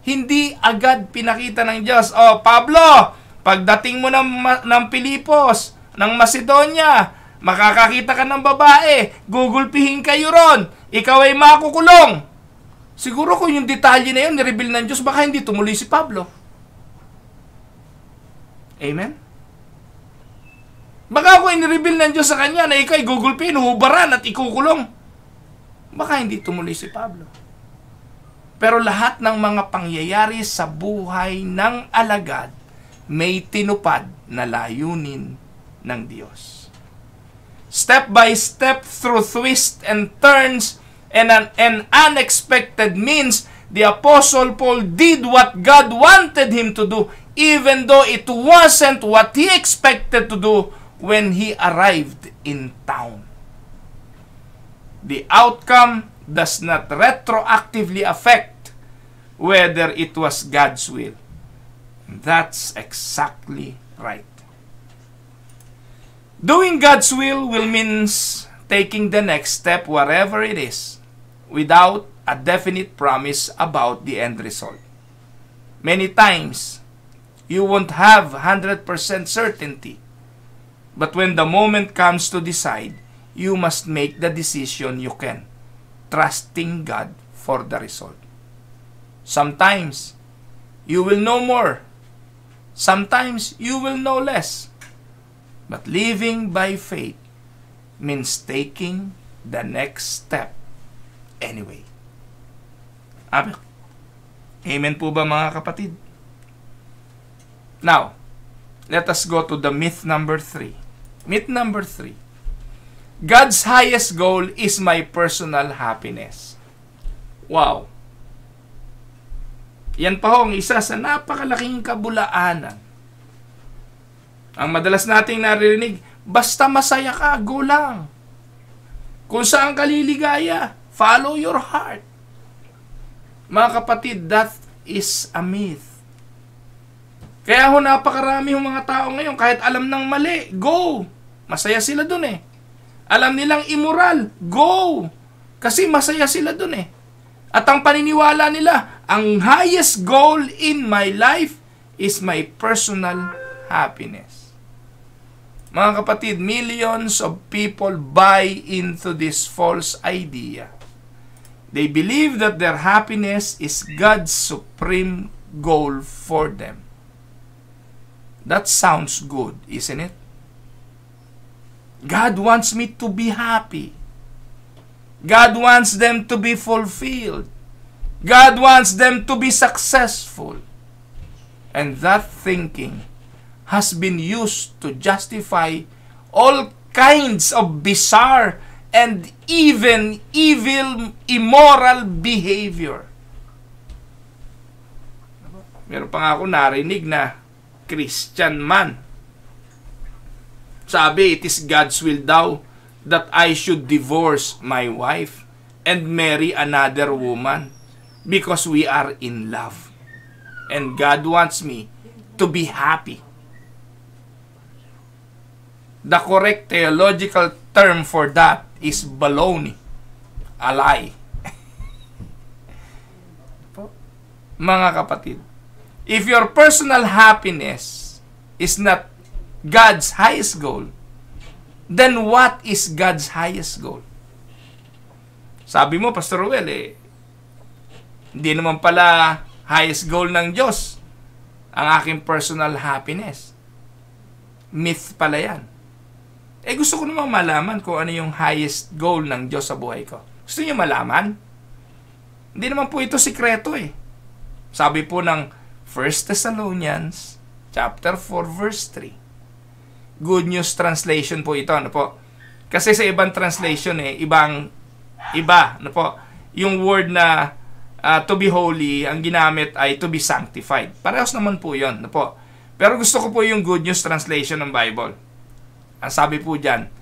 Hindi agad pinakita ng Diyos, Pablo, pagdating mo ng Pilipos, ng Macedonia, makakakita ka ng babae, gugulpihin kayo ron, ikaw ay makukulong. Siguro kung yung detalye na yun, nireveal ng Diyos, baka hindi tumuloy si Pablo. Amen? Baka kung nireveal ng Diyos sa kanya na ikaw ay gugulpihin, hubaran at ikukulong, baka hindi tumuloy si Pablo. Pero lahat ng mga pangyayari sa buhay ng alagad may tinupad na layunin ng Diyos. Step by step, through twists and turns and an unexpected means, the Apostle Paul did what God wanted him to do, even though it wasn't what he expected to do when he arrived in town. The outcome does not retroactively affect whether it was God's will. That's exactly right. Doing God's will means taking the next step, wherever it is, without a definite promise about the end result. Many times, you won't have 100% certainty. But when the moment comes to decide, you must make the decision you can, trusting God for the result. Sometimes, you will know more. Sometimes, you will know less. But living by faith means taking the next step anyway. Amen po ba mga kapatid? Now, let us go to the myth number 3. Myth number 3. God's highest goal is my personal happiness. Wow. Yan pa ho ang isa sa napakalaking kabulaanan. Ang madalas nating naririnig, basta masaya ka, go lang. Kung saan ka liligaya, follow your heart. Mga kapatid, that is a myth. Kaya ho napakarami yung mga tao ngayon, kahit alam ng mali, go. Masaya sila dun eh. Alam nilang immoral, go. Kasi masaya sila dun eh. At ang paniniwala nila, ang highest goal in my life is my personal happiness. Mga kapatid, millions of people buy into this false idea. They believe that their happiness is God's supreme goal for them. That sounds good, isn't it? God wants me to be happy. God wants them to be fulfilled. God wants them to be successful. And that thinking has been used to justify all kinds of bizarre and even evil, immoral behavior. Meron pa nga ako narinig na Christian man. Sabi, it is God's will daw that I should divorce my wife and marry another woman because we are in love. And God wants me to be happy. The correct theological term for that is baloney. A lie. Mga kapatid, if your personal happiness is not God's highest goal, then what is God's highest goal? Sabi mo, Pastor Ruel, hindi naman pala highest goal ng Diyos ang aking personal happiness. Myth pala yan. Gusto ko naman malaman kung ano yung highest goal ng Diyos sa buhay ko. Gusto niyo malaman? Hindi naman po ito sikreto eh. Sabi po ng 1 Thessalonians chapter 4 verse 3. Good News Translation po ito, ano po? Kasi sa ibang translation iba, ano po? Yung word na to be holy, ang ginamit ay to be sanctified. Parehas naman po 'yon, ano po? Pero gusto ko po yung Good News Translation ng Bible. Ang sabi po diyan,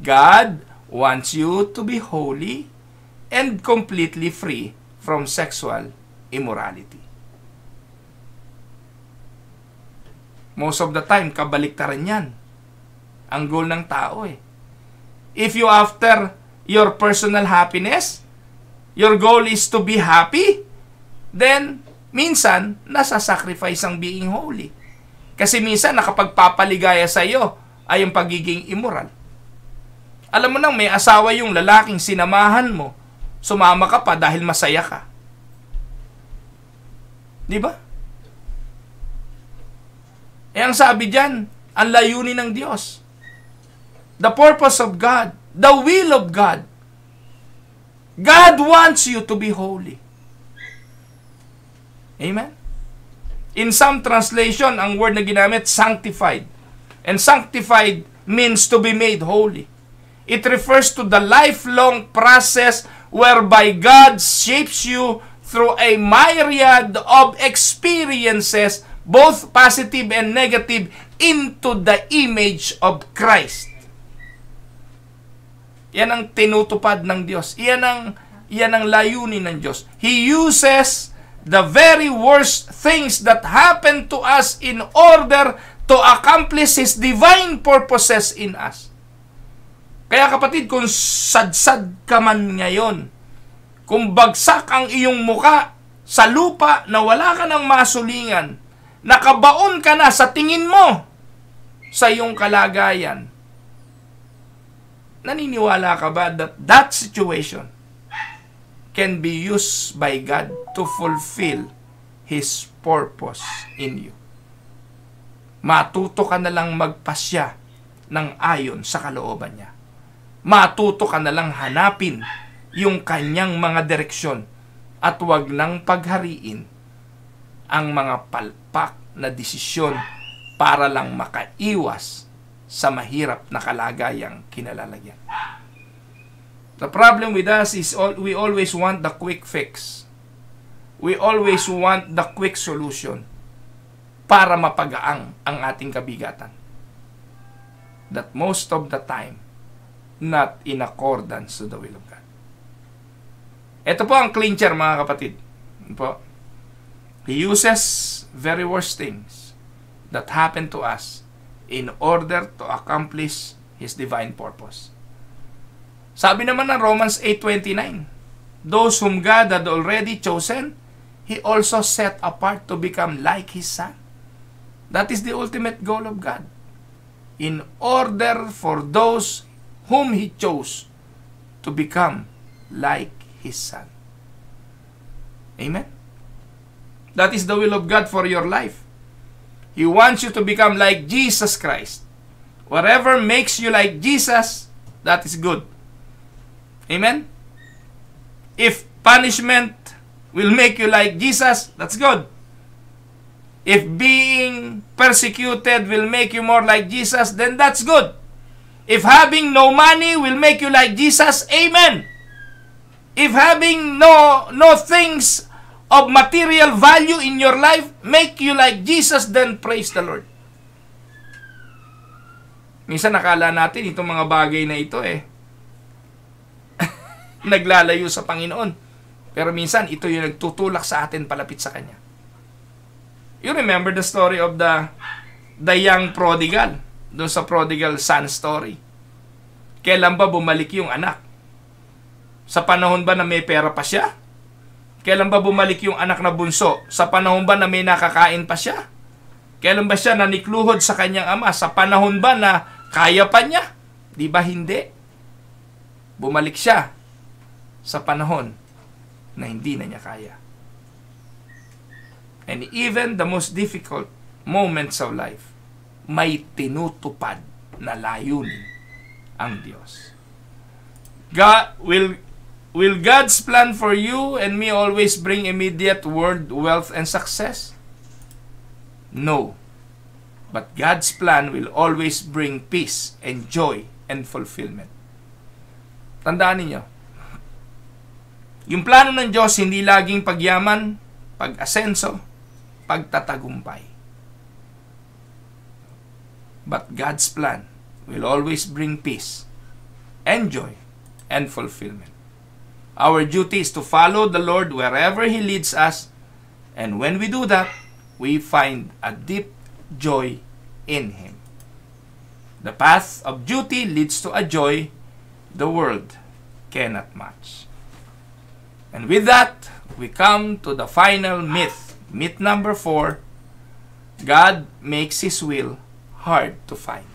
God wants you to be holy and completely free from sexual immorality. Most of the time, kabaliktaran yan. Ang goal ng tao eh. If you after your personal happiness, your goal is to be happy, then minsan nasa-sacrifice ang being holy. Kasi minsan nakapagpapaligaya sa iyo ay yung pagiging immoral. Alam mo nang may asawa yung lalaking sinamahan mo, sumama ka pa dahil masaya ka. Di ba? Ang sabi diyan, ang layunin ng Diyos. The purpose of God, the will of God. God wants you to be holy. Amen? In some translation, ang word na ginamit, sanctified. And sanctified means to be made holy. It refers to the lifelong process whereby God shapes you through a myriad of experiences, both positive and negative, into the image of Christ. Yan ang tinutupad ng Diyos. Yan ang layunin ng Diyos. He uses the very worst things that happen to us in order to accomplish His divine purposes in us. Kaya kapatid, kung sadsad ka man ngayon, kung bagsak ang iyong muka sa lupa na wala ka ng masulingan, nakabaon ka na sa tingin mo sa iyong kalagayan, naniniwala ka ba that that situation can be used by God to fulfill His purpose in you? Matuto ka na lang magpasya ng ayon sa kalooban niya. Matuto ka na lang hanapin yung kanyang mga direksyon at huwag nang paghariin ang mga palpak na desisyon para lang makaiwas sa mahirap na kalagayang kinalalagyan. The problem with us is we always want the quick fix. We always want the quick solution para mapagaang ang ating kabigatan. That most of the time, not in accordance to the will of God. Ito po ang clincher, mga kapatid. Po. He uses very worst things that happen to us in order to accomplish His divine purpose. Sabi naman ng Romans 8:29, those whom God had already chosen, He also set apart to become like His Son. That is the ultimate goal of God. In order for those whom He chose to become like His Son. Amen? That is the will of God for your life. He wants you to become like Jesus Christ. Whatever makes you like Jesus, that is good. Amen? If punishment will make you like Jesus, that's good. If being persecuted will make you more like Jesus, then that's good. If having no money will make you like Jesus, amen. If having no things of material value in your life make you like Jesus, then praise the Lord. Minsan nakala natin itong mga bagay na ito naglalayo sa Panginoon. Pero minsan ito yung nagtutulak sa atin palapit sa Kanya. You remember the story of the young prodigal, doon sa prodigal son story. Kailan ba bumalik yung anak? Sa panahon ba na may pera pa siya? Kailan ba bumalik yung anak na bunso? Sa panahon ba na may nakakain pa siya? Kailan ba siya nanikluhod sa kanyang ama? Sa panahon ba na kaya pa niya? Di ba hindi? Bumalik siya sa panahon na hindi na niya kaya. And even the most difficult moments of life, may tinutupad na layunin ang Diyos. God will God's plan for you and me always bring immediate world, wealth, and success? No. But God's plan will always bring peace and joy and fulfillment. Tandaan ninyo, yung plano ng Diyos hindi laging pagyaman, pag-asenso, pagtatagumpay. But God's plan will always bring peace and joy and fulfillment. Our duty is to follow the Lord wherever He leads us, and when we do that, we find a deep joy in Him. The path of duty leads to a joy the world cannot match. And with that, we come to the final myth. Myth number 4, God makes His will hard to find.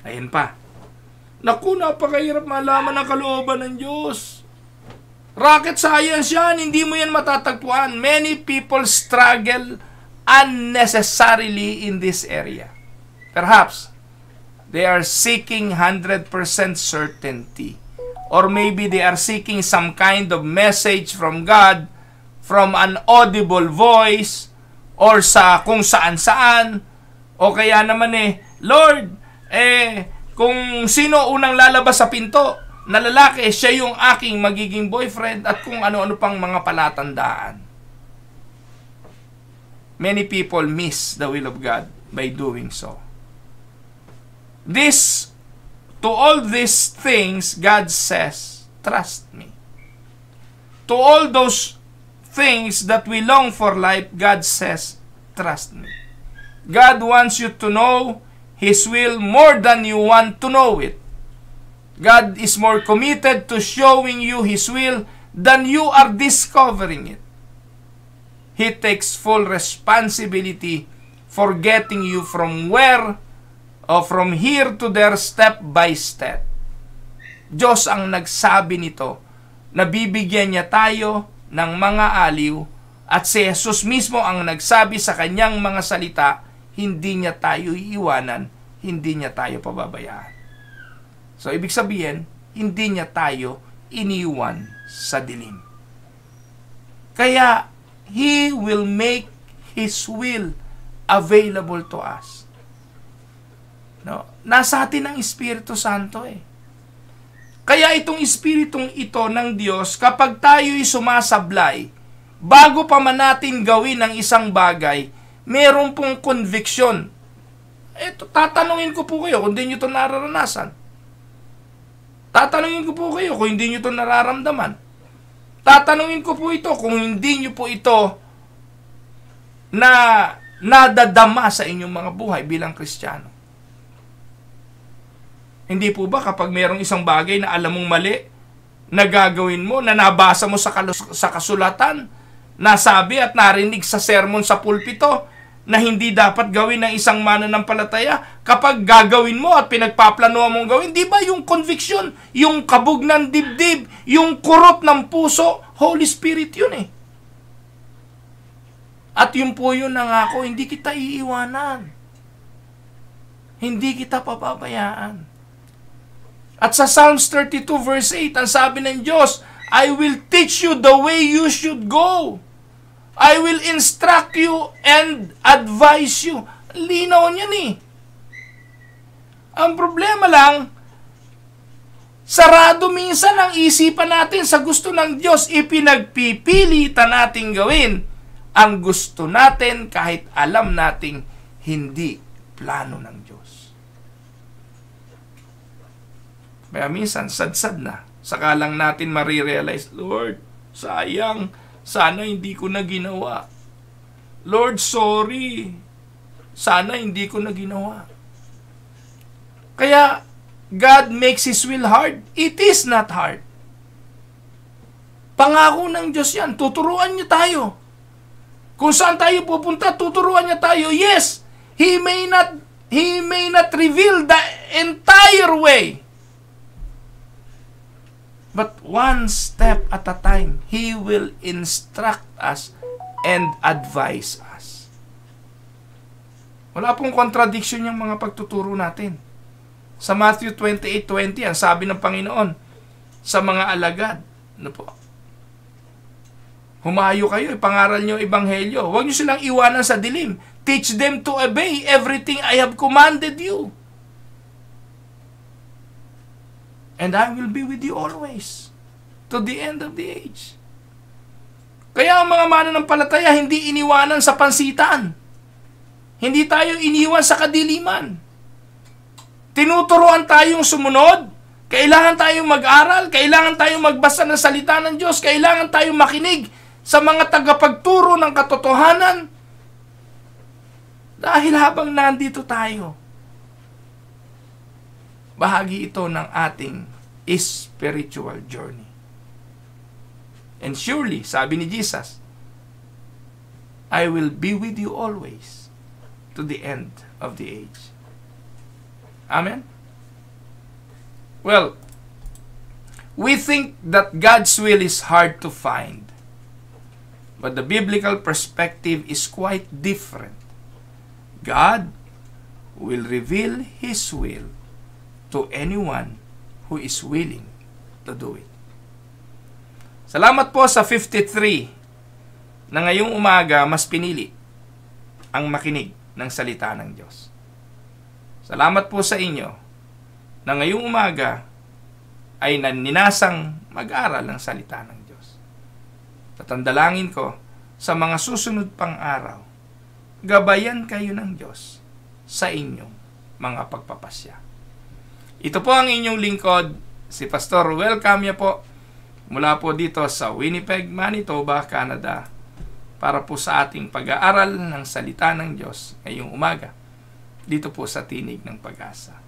Ayan pa. Naku, napakahirap malaman ang kalooban ng Diyos. Rocket science yan, hindi mo yan matatagpuan. Many people struggle unnecessarily in this area. Perhaps, they are seeking 100% certainty. Or maybe they are seeking some kind of message from God, from an audible voice, or sa kung saan-saan, o kaya naman Lord, kung sino unang lalabas sa pinto na lalaki, siya yung aking magiging boyfriend, at kung ano-ano pang mga palatandaan. Many people miss the will of God by doing so. To all these things, God says, trust me. To all those things that we long for life, God says, trust me. God wants you to know His will more than you want to know it. God is more committed to showing you His will than you are discovering it. He takes full responsibility for getting you from from here to there step by step. Diyos ang nagsabi nito, na bibigyan niya tayo ng mga aliw, at si Jesus mismo ang nagsabi sa kanyang mga salita, hindi niya tayo iiwanan, hindi niya tayo pababayaan. So, ibig sabihin, hindi niya tayo iniwan sa dilim. Kaya, He will make His will available to us. No? Nasa atin ang Espiritu Santo Kaya itong espiritong ito ng Diyos, kapag tayo'y sumasablay, bago pa man natin gawin ang isang bagay, meron pong conviction. Ito, tatanungin ko po kayo kung hindi nyo ito nararanasan. Tatanungin ko po kayo kung hindi nyo ito nararamdaman. Tatanungin ko po ito kung hindi nyo po ito na nadadama sa inyong mga buhay bilang Kristiyano. Hindi po ba kapag mayroong isang bagay na alam mong mali, na gagawin mo, na nabasa mo sa kasulatan, nasabi at narinig sa sermon sa pulpito, na hindi dapat gawin ng isang mananampalataya, kapag gagawin mo at pinagpaplanuhan mong gawin, di ba yung conviction, yung kabog ng dibdib, yung kurot ng puso, Holy Spirit yun eh. At yun po yun nangako, hindi kita iiwanan. Hindi kita papabayaan. At sa Psalms 32 verse 8, ang sabi ng Diyos, I will teach you the way you should go. I will instruct you and advise you. Linaw niyan eh. Ang problema lang, sarado minsan ang isipan natin sa gusto ng Diyos. Ipinagpipilitan natin gawin ang gusto natin kahit alam nating hindi plano ng Diyos. Kaya minsan, sad-sad na. Saka lang natin marirealize, Lord, sayang, sana hindi ko na ginawa. Lord, sorry, sana hindi ko na ginawa. Kaya, God makes His will hard. It is not hard. Pangako ng Diyos yan. Tuturuan niya tayo. Kung saan tayo pupunta, tuturuan niya tayo. Yes, He may not reveal the entire way. But one step at a time, He will instruct us and advise us. Wala pong contradiction yung mga pagtuturo natin. Sa Matthew 28:20, ang sabi ng Panginoon sa mga alagad, ano po? Humayo kayo, ipangaral nyo ebanghelyo. Huwag nyo silang iwanan sa dilim. Teach them to obey everything I have commanded you. And I will be with you always, to the end of the age. Kaya ang mga mananampalataya hindi iniwanan sa pansitan. Hindi tayo iniwan sa kadiliman. Tinuturuan tayong sumunod. Kailangan tayong mag-aral. Kailangan tayong magbasa ng salita ng Diyos. Kailangan tayong makinig sa mga tagapagturo ng katotohanan. Dahil habang nandito tayo, bahagi ito ng ating spiritual journey. And surely, sabi ni Jesus, I will be with you always to the end of the age. Amen? Well, we think that God's will is hard to find. But the biblical perspective is quite different. God will reveal His will to anyone who is willing to do it. Salamat po sa 53 na ngayong umaga mas pinili ang makinig ng salita ng Diyos. Salamat po sa inyo na ngayong umaga ay naninasang mag-aral ng salita ng Diyos. Tatandalangin ko sa mga susunod pang araw, gabayan kayo ng Diyos sa inyong mga pagpapasya. Ito po ang inyong lingkod, si Pastor Ruel Camia po, mula po dito sa Winnipeg, Manitoba, Canada, para po sa ating pag-aaral ng salita ng Diyos ngayong umaga, dito po sa Tinig ng Pag-asa.